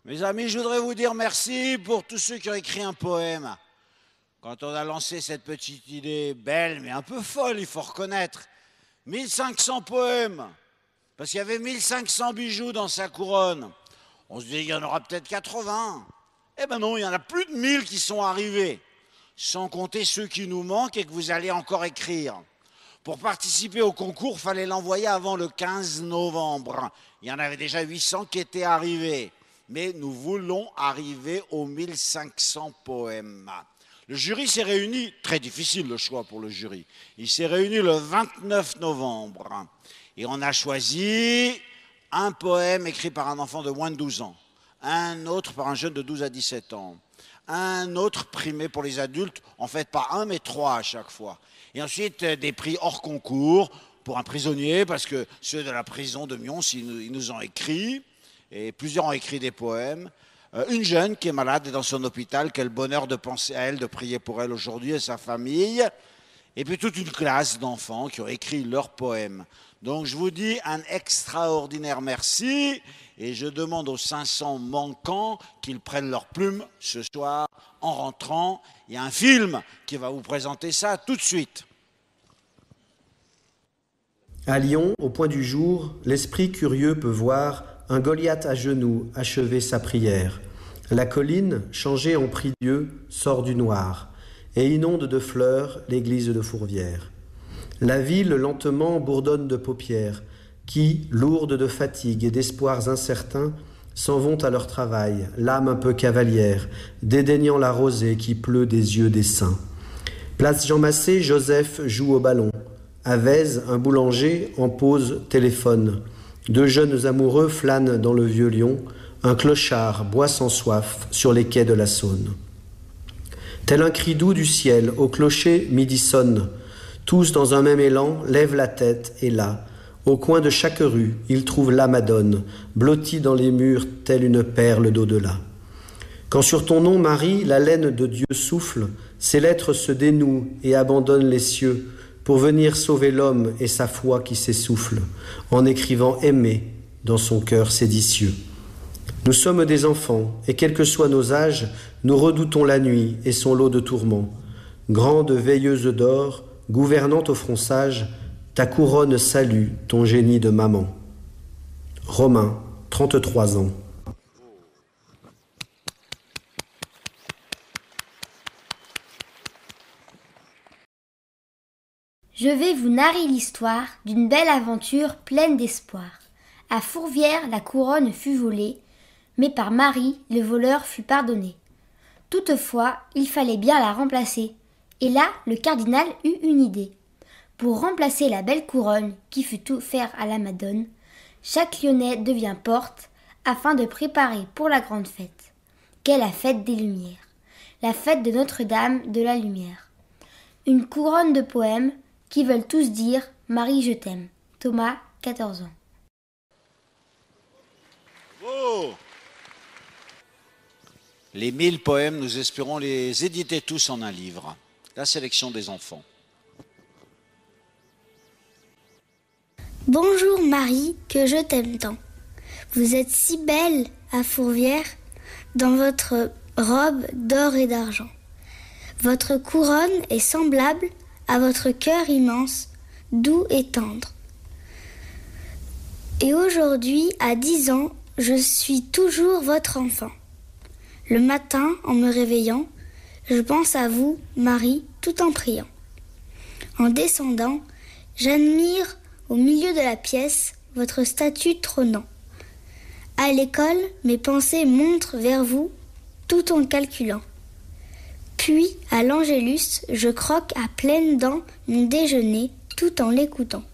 Mes amis, je voudrais vous dire merci pour tous ceux qui ont écrit un poème. Quand on a lancé cette petite idée belle, mais un peu folle, il faut reconnaître, 1500 poèmes, parce qu'il y avait 1500 bijoux dans sa couronne. On se dit, il y en aura peut-être 80. Eh ben non, il y en a plus de 1000 qui sont arrivés, sans compter ceux qui nous manquent et que vous allez encore écrire. Pour participer au concours, il fallait l'envoyer avant le 15 novembre. Il y en avait déjà 800 qui étaient arrivés. Mais nous voulons arriver aux 1500 poèmes. Le jury s'est réuni, très difficile le choix pour le jury, il s'est réuni le 29 novembre. Et on a choisi un poème écrit par un enfant de moins de 12 ans, un autre par un jeune de 12 à 17 ans, un autre primé pour les adultes, en fait pas un mais 3 à chaque fois. Et ensuite des prix hors concours pour un prisonnier, parce que ceux de la prison de Mions, ils nous ont écrit, et plusieurs ont écrit des poèmes. Une jeune qui est malade et dans son hôpital, quel bonheur de penser à elle, de prier pour elle aujourd'hui et sa famille. Et puis toute une classe d'enfants qui ont écrit leurs poèmes. Donc je vous dis un extraordinaire merci et je demande aux 500 manquants qu'ils prennent leurs plumes ce soir en rentrant. Il y a un film qui va vous présenter ça tout de suite. À Lyon, au point du jour, l'esprit curieux peut voir un Goliath à genoux achever sa prière. La colline, changée en prie-dieu, sort du noir et inonde de fleurs l'église de Fourvière. La ville lentement bourdonne de paupières qui, lourdes de fatigue et d'espoirs incertains, s'en vont à leur travail, l'âme un peu cavalière, dédaignant la rosée qui pleut des yeux des saints. Place Jean Massé, Joseph joue au ballon. À Vèze, un boulanger en pause téléphone. Deux jeunes amoureux flânent dans le vieux Lyon, un clochard boit sans soif sur les quais de la Saône. Tel un cri doux du ciel, au clocher midi sonne. Tous dans un même élan lèvent la tête et là, au coin de chaque rue, ils trouvent la Madone, blottie dans les murs telle une perle d'au-delà. Quand sur ton nom, Marie, la laine de Dieu souffle, ses lettres se dénouent et abandonnent les cieux, pour venir sauver l'homme et sa foi qui s'essouffle, en écrivant aimer dans son cœur séditieux. Nous sommes des enfants, et quels que soient nos âges, nous redoutons la nuit et son lot de tourments. Grande veilleuse d'or, gouvernante au front sage, ta couronne salue ton génie de maman. Romain, 33 ans. Je vais vous narrer l'histoire d'une belle aventure pleine d'espoir. À Fourvière, la couronne fut volée, mais par Marie, le voleur fut pardonné. Toutefois, il fallait bien la remplacer, et là, le cardinal eut une idée. Pour remplacer la belle couronne qui fut offerte à la Madone, chaque Lyonnais devient porte afin de préparer pour la grande fête, qu'est la fête des Lumières, la fête de Notre-Dame de la Lumière. Une couronne de poèmes qui veulent tous dire « Marie, je t'aime ». Thomas, 14 ans. Oh, les 1000 poèmes, nous espérons les éditer tous en un livre. La sélection des enfants. Bonjour Marie, que je t'aime tant. Vous êtes si belle à Fourvière, dans votre robe d'or et d'argent. Votre couronne est semblable à votre cœur immense, doux et tendre. Et aujourd'hui, à 10 ans, je suis toujours votre enfant. Le matin, en me réveillant, je pense à vous, Marie, tout en priant. En descendant, j'admire au milieu de la pièce votre statue trônant. À l'école, mes pensées montrent vers vous tout en calculant. Puis, à l'Angélus, je croque à pleines dents mon déjeuner tout en l'écoutant.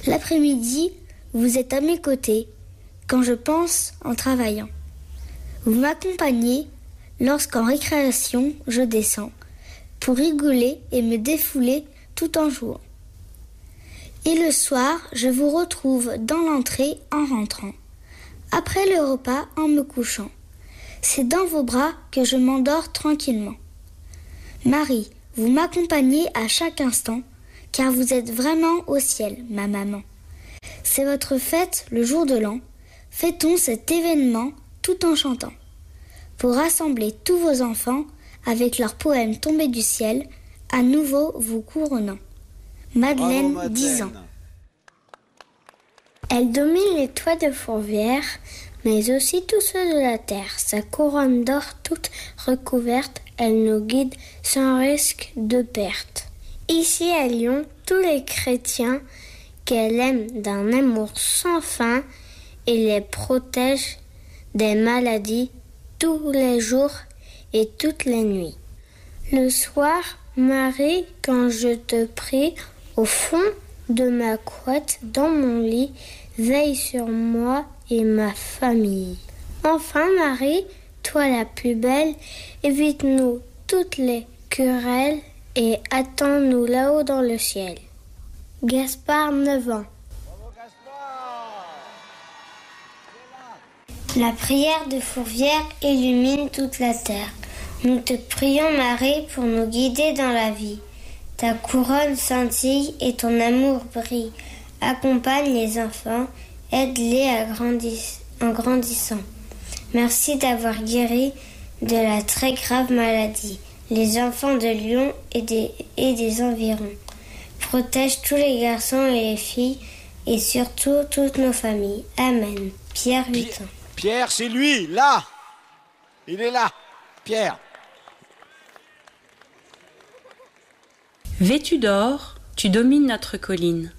L'après-midi, vous êtes à mes côtés quand je pense en travaillant. Vous m'accompagnez lorsqu'en récréation, je descends pour rigoler et me défouler tout en jouant. Et le soir, je vous retrouve dans l'entrée en rentrant. Après le repas, en me couchant. C'est dans vos bras que je m'endors tranquillement. Marie, vous m'accompagnez à chaque instant, car vous êtes vraiment au ciel, ma maman. C'est votre fête le jour de l'an. Fêtons cet événement tout en chantant. Vous rassemblez tous vos enfants avec leurs poèmes tombés du ciel, à nouveau vous couronnant. Madeleine, Bravo, 10 ans. Madeleine. Elle domine les toits de Fourvière, mais aussi tous ceux de la terre. Sa couronne d'or toute recouverte, elle nous guide sans risque de perte. Ici à Lyon, tous les chrétiens qu'elle aime d'un amour sans fin et les protège des maladies tous les jours et toutes les nuits. Le soir, Marie, quand je te prie, au fond de ma couette, dans mon lit, veille sur moi et ma famille. Enfin, Marie, toi la plus belle, évite-nous toutes les querelles et attends-nous là-haut dans le ciel. Gaspard, 9 ans. La prière de Fourvière illumine toute la terre. Nous te prions, Marie, pour nous guider dans la vie. Ta couronne scintille et ton amour brille. Accompagne les enfants, aide-les en grandissant. Merci d'avoir guéri de la très grave maladie les enfants de Lyon et des environs. Protège tous les garçons et les filles et surtout toutes nos familles. Amen. Pierre, 8 ans. Pierre, c'est lui, là. Il est là, Pierre. Vêtu d'or, tu domines notre colline.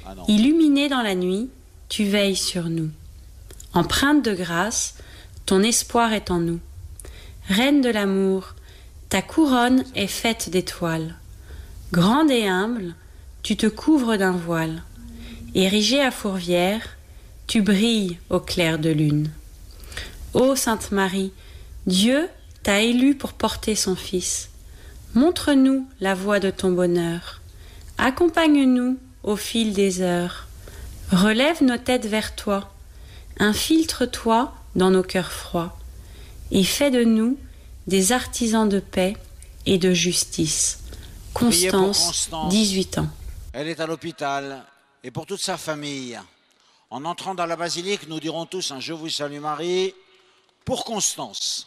Ah non. Illuminé dans la nuit, tu veilles sur nous. Empreinte de grâce, ton espoir est en nous. Reine de l'amour, ta couronne est faite d'étoiles. Grande et humble, tu te couvres d'un voile. Érigée à Fourvière, tu brilles au clair de lune. Ô Sainte Marie, Dieu t'a élue pour porter son Fils. Montre-nous la voie de ton bonheur. Accompagne-nous au fil des heures. Relève nos têtes vers toi. Infiltre-toi dans nos cœurs froids. Et fais de nous des artisans de paix et de justice. Priez pour Constance, Constance. 18 ans. Elle est à l'hôpital et pour toute sa famille. En entrant dans la basilique, nous dirons tous un Je vous salue Marie pour Constance.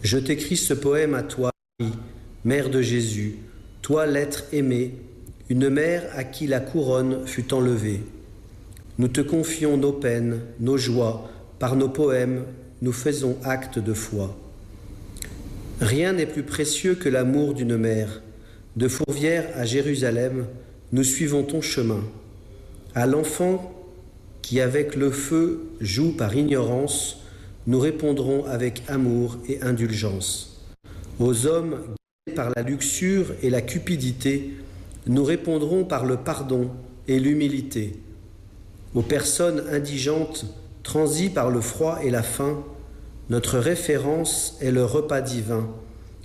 Je t'écris ce poème à toi, Marie, mère de Jésus, toi l'être aimé, une mère à qui la couronne fut enlevée. Nous te confions nos peines, nos joies, par nos poèmes, nous faisons acte de foi. Rien n'est plus précieux que l'amour d'une mère. De Fourvière à Jérusalem, nous suivons ton chemin. À l'enfant qui avec le feu joue par ignorance, nous répondrons avec amour et indulgence. Aux hommes guidés par la luxure et la cupidité, nous répondrons par le pardon et l'humilité. Aux personnes indigentes, transies par le froid et la faim, notre référence est le repas divin,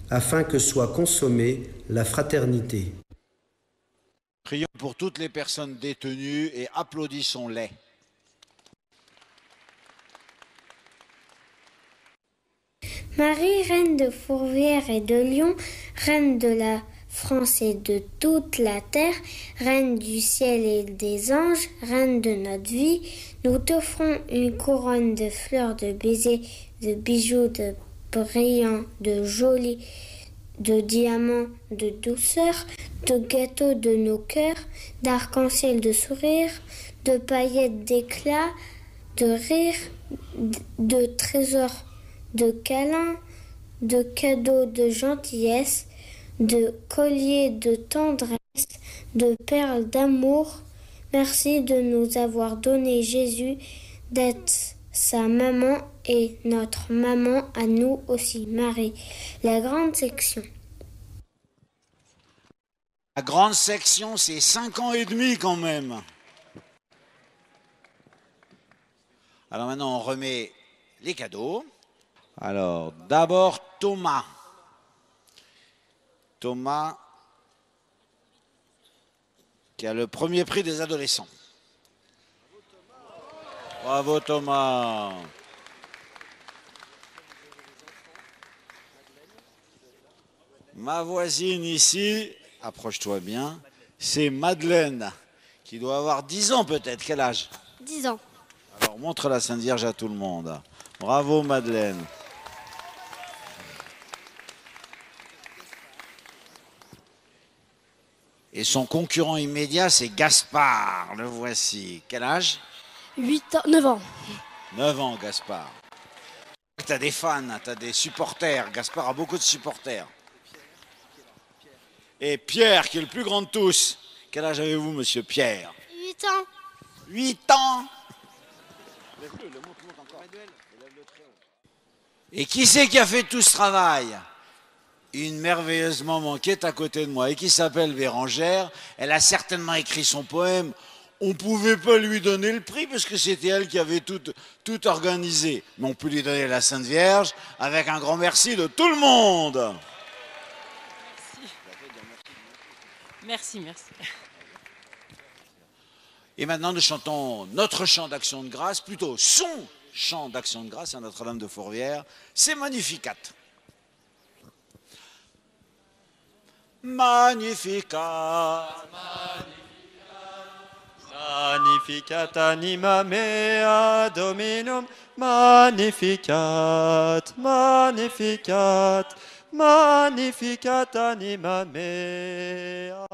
afin que soit consommée la fraternité. Prions pour toutes les personnes détenues et applaudissons-les. Marie, reine de Fourvière et de Lyon, reine de la France et de toute la terre, reine du ciel et des anges, reine de notre vie, nous t'offrons une couronne de fleurs, de baisers, de bijoux, de brillants, de jolis, de diamants, de douceur, de gâteaux de nos cœurs, d'arc-en-ciel de sourires, de paillettes d'éclat, de rire, de trésors, de câlins, de cadeaux de gentillesse, de colliers de tendresse, de perles d'amour. Merci de nous avoir donné Jésus, d'être sa maman et notre maman à nous aussi, Marie. La grande section. La grande section, c'est 5 ans et demi quand même. Alors maintenant, on remet les cadeaux. Alors, d'abord Thomas. Thomas, qui a le premier prix des adolescents. Bravo Thomas. Ma voisine ici, approche-toi bien, c'est Madeleine, qui doit avoir 10 ans peut-être. Quel âge? 10 ans. Alors montre la Sainte Vierge à tout le monde. Bravo Madeleine. Et son concurrent immédiat, c'est Gaspard. Le voici. Quel âge? 9 ans. 9 ans, Gaspard. Tu as des fans, tu as des supporters. Gaspard a beaucoup de supporters. Et Pierre, qui est le plus grand de tous. Quel âge avez-vous, monsieur Pierre? 8 ans. 8 ans. Et qui c'est qui a fait tout ce travail? Une merveilleuse maman qui est à côté de moi et qui s'appelle Bérangère. Elle a certainement écrit son poème. On ne pouvait pas lui donner le prix parce que c'était elle qui avait tout organisé. Mais on peut lui donner la Sainte Vierge avec un grand merci de tout le monde. Merci, merci. Et maintenant, nous chantons notre chant d'action de grâce, plutôt son chant d'action de grâce à Notre-Dame de Fourvière. C'est Magnificat. Magnificat. Magnificat anima mea Dominum, Magnificat, Magnificat, Magnificat anima mea.